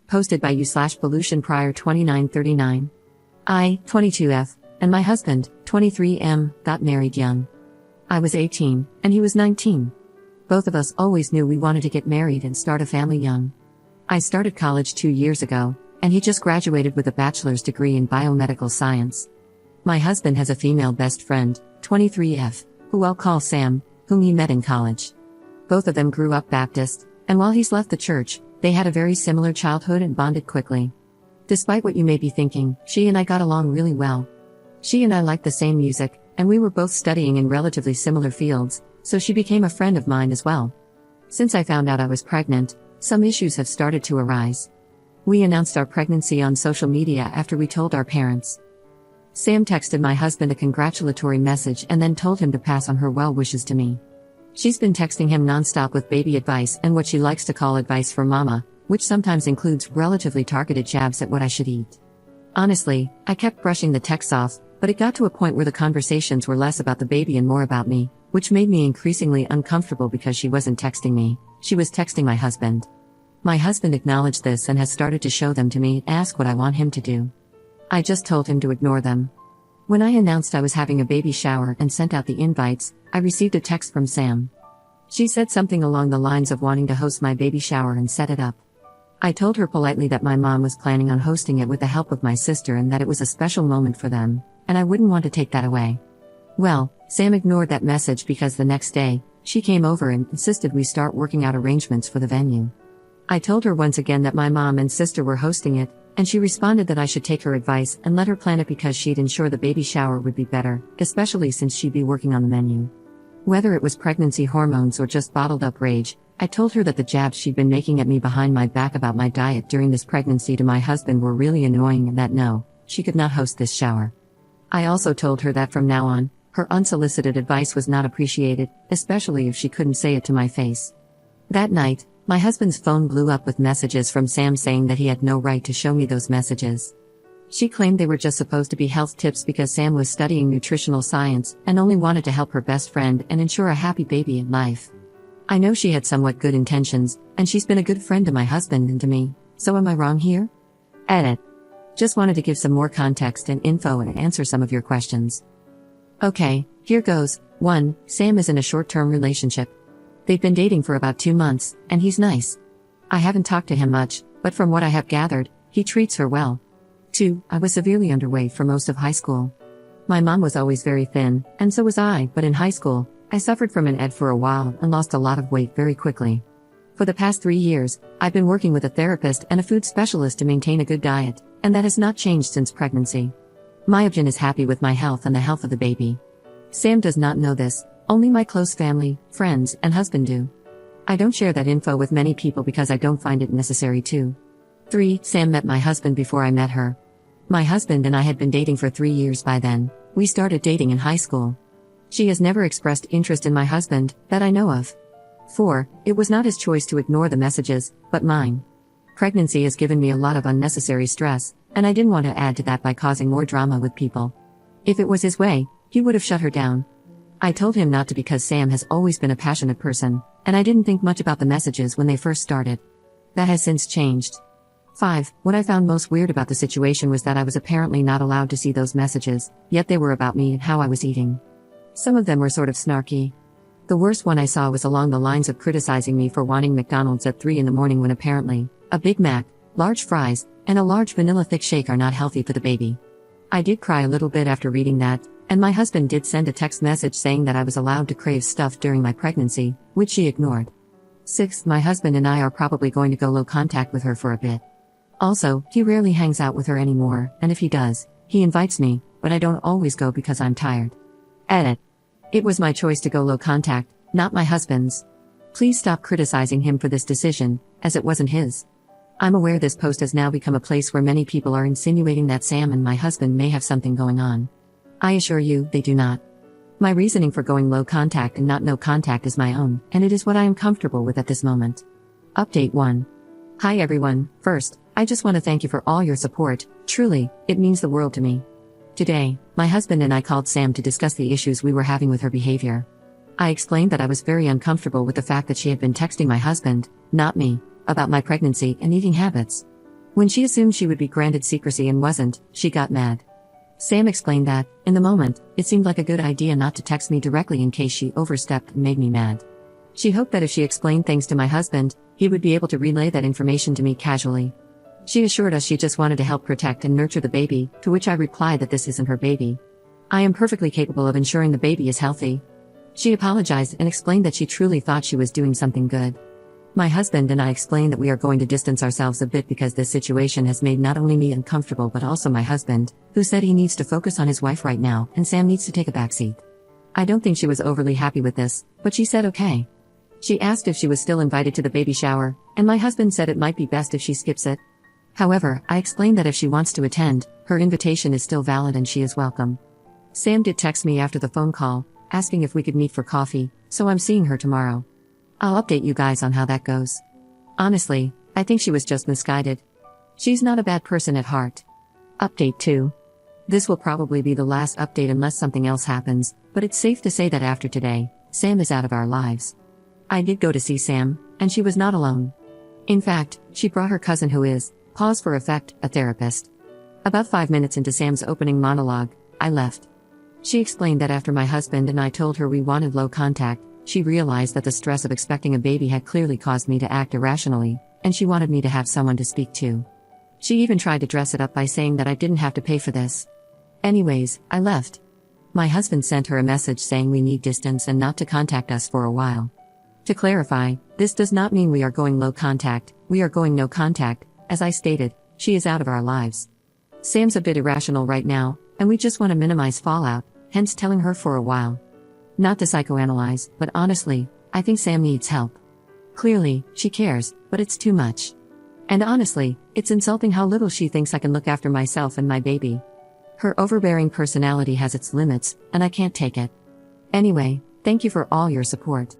Posted by u/pollution prior 2939. I, 22F, and my husband, 23M, got married young. I was 18, and he was 19. Both of us always knew we wanted to get married and start a family young. I started college 2 years ago, and he just graduated with a bachelor's degree in biomedical science. My husband has a female best friend, 23F, who I'll call Sam, whom he met in college. Both of them grew up Baptist, and while he's left the church, they had a very similar childhood and bonded quickly. Despite what you may be thinking, she and I got along really well. She and I liked the same music, and we were both studying in relatively similar fields, so she became a friend of mine as well. Since I found out I was pregnant, some issues have started to arise. We announced our pregnancy on social media after we told our parents. Sam texted my husband a congratulatory message and then told him to pass on her well wishes to me. She's been texting him nonstop with baby advice and what she likes to call advice for mama, which sometimes includes relatively targeted jabs at what I should eat. Honestly, I kept brushing the texts off, but it got to a point where the conversations were less about the baby and more about me, which made me increasingly uncomfortable because she wasn't texting me, she was texting my husband. My husband acknowledged this and has started to show them to me and ask what I want him to do. I just told him to ignore them. When I announced I was having a baby shower and sent out the invites, I received a text from Sam. She said something along the lines of wanting to host my baby shower and set it up. I told her politely that my mom was planning on hosting it with the help of my sister and that it was a special moment for them, and I wouldn't want to take that away. Well, Sam ignored that message because the next day, she came over and insisted we start working out arrangements for the venue. I told her once again that my mom and sister were hosting it, and she responded that I should take her advice and let her plan it because she'd ensure the baby shower would be better, especially since she'd be working on the menu. Whether it was pregnancy hormones or just bottled up rage, I told her that the jabs she'd been making at me behind my back about my diet during this pregnancy to my husband were really annoying and that no, she could not host this shower. I also told her that from now on, her unsolicited advice was not appreciated, especially if she couldn't say it to my face. That night, my husband's phone blew up with messages from Sam saying that he had no right to show me those messages. She claimed they were just supposed to be health tips because Sam was studying nutritional science and only wanted to help her best friend and ensure a happy baby in life. I know she had somewhat good intentions, and she's been a good friend to my husband and to me, so am I wrong here? Edit. Just wanted to give some more context and info and answer some of your questions. Okay, here goes. 1. Sam is in a short-term relationship. They've been dating for about 2 months, and he's nice. I haven't talked to him much, but from what I have gathered, he treats her well. 2. I was severely underweight for most of high school. My mom was always very thin, and so was I, but in high school, I suffered from an ED for a while and lost a lot of weight very quickly. For the past 3 years, I've been working with a therapist and a food specialist to maintain a good diet, and that has not changed since pregnancy. My husband is happy with my health and the health of the baby. Sam does not know this, only my close family, friends, and husband do. I don't share that info with many people because I don't find it necessary to. 3. Sam met my husband before I met her. My husband and I had been dating for 3 years by then. We started dating in high school. She has never expressed interest in my husband, that I know of. 4. It was not his choice to ignore the messages, but mine. Pregnancy has given me a lot of unnecessary stress, and I didn't want to add to that by causing more drama with people. If it was his way, he would have shut her down. I told him not to because Sam has always been a passionate person, and I didn't think much about the messages when they first started. That has since changed. 5. What I found most weird about the situation was that I was apparently not allowed to see those messages, yet they were about me and how I was eating. Some of them were sort of snarky. The worst one I saw was along the lines of criticizing me for wanting McDonald's at 3 in the morning when apparently, a Big Mac, large fries, and a large vanilla thick shake are not healthy for the baby. I did cry a little bit after reading that, and my husband did send a text message saying that I was allowed to crave stuff during my pregnancy, which she ignored. 6. My husband and I are probably going to go low contact with her for a bit. Also, he rarely hangs out with her anymore, and if he does, he invites me, but I don't always go because I'm tired. Edit. It was my choice to go low contact, not my husband's. Please stop criticizing him for this decision, as it wasn't his. I'm aware this post has now become a place where many people are insinuating that Sam and my husband may have something going on. I assure you, they do not. My reasoning for going low contact and not no contact is my own, and it is what I am comfortable with at this moment. Update 1. Hi everyone. First, I just want to thank you for all your support. Truly, it means the world to me. Today, my husband and I called Sam to discuss the issues we were having with her behavior. I explained that I was very uncomfortable with the fact that she had been texting my husband, not me, about my pregnancy and eating habits. When she assumed she would be granted secrecy and wasn't, she got mad. Sam explained that, in the moment, it seemed like a good idea not to text me directly in case she overstepped and made me mad. She hoped that if she explained things to my husband, he would be able to relay that information to me casually. She assured us she just wanted to help protect and nurture the baby, to which I replied that this isn't her baby. I am perfectly capable of ensuring the baby is healthy. She apologized and explained that she truly thought she was doing something good. My husband and I explained that we are going to distance ourselves a bit because this situation has made not only me uncomfortable but also my husband, who said he needs to focus on his wife right now and Sam needs to take a backseat. I don't think she was overly happy with this, but she said okay. She asked if she was still invited to the baby shower, and my husband said it might be best if she skips it. However, I explained that if she wants to attend, her invitation is still valid and she is welcome. Sam did text me after the phone call, asking if we could meet for coffee, so I'm seeing her tomorrow. I'll update you guys on how that goes. Honestly, I think she was just misguided. She's not a bad person at heart. Update 2. This will probably be the last update unless something else happens, but it's safe to say that after today, Sam is out of our lives. I did go to see Sam, and she was not alone. In fact, she brought her cousin who is, pause for effect, a therapist. About 5 minutes into Sam's opening monologue, I left. She explained that after my husband and I told her we wanted low contact, she realized that the stress of expecting a baby had clearly caused me to act irrationally, and she wanted me to have someone to speak to. She even tried to dress it up by saying that I didn't have to pay for this. Anyways, I left. My husband sent her a message saying we need distance and not to contact us for a while. To clarify, this does not mean we are going low contact, we are going no contact. As I stated, she is out of our lives. Sam's a bit irrational right now, and we just want to minimize fallout, hence telling her for a while. Not to psychoanalyze, but honestly, I think Sam needs help. Clearly, she cares, but it's too much. And honestly, it's insulting how little she thinks I can look after myself and my baby. Her overbearing personality has its limits, and I can't take it. Anyway, thank you for all your support.